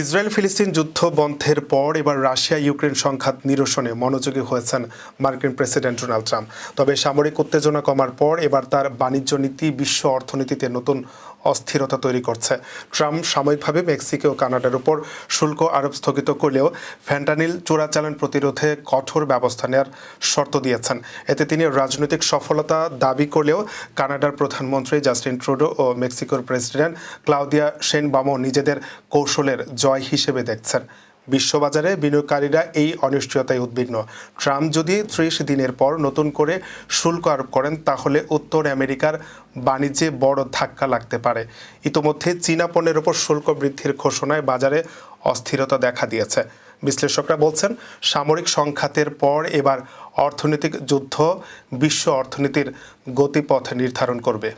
Israel ফিলিস্তিন যুদ্ধ বন্ধের পর এবার রাশিয়া ইউক্রেন সংঘাত নিরসনে মনোযোগী হয়েছেন মার্কিন প্রেসিডেন্ট ডোনাল্ড ট্রাম্প। তবে সামরিক উত্তেজনা কমার পর এবার তার বাণিজ্য নীতি বিশ্ব অর্থনীতিতে নতুন অস্থিরতা তৈরি করছে। ট্রাম্প সাময়িকভাবে মেক্সিকো ও কানাডার উপর শুল্ক আরোপ স্থগিত করলেও ফ্যান্টানিল চোরাচালান প্রতিরোধে কঠোর ব্যবস্থা নেওয়ার শর্ত দিয়েছেন। এতে তিনি রাজনৈতিক সফলতা দাবি করলেও কানাডার প্রধানমন্ত্রী জাস্টিন ট্রুডো ও মেক্সিকোর প্রেসিডেন্ট ক্লাউদিয়া শেইনবামও নিজেদের কৌশলের জয় হিসেবে দেখছেন। বিশ্ববাজারে বিনিয়োগকারীরা এই অনিশ্চয়তায় উদ্বিগ্ন। ট্রাম্প যদি 30 দিনের পর নতুন করে শুল্ক আরোপ করেন তাহলে উত্তর আমেরিকার বাণিজ্যে বড় ধাক্কা লাগতে পারে। ইতোমধ্যে চীনা পণ্যের ওপর শুল্ক বৃদ্ধির ঘোষণায় বাজারে অস্থিরতা দেখা দিয়েছে। বিশ্লেষকরা বলছেন, সামরিক সংঘাতের পর এবার অর্থনৈতিক যুদ্ধ বিশ্ব অর্থনীতির গতিপথ নির্ধারণ করবে।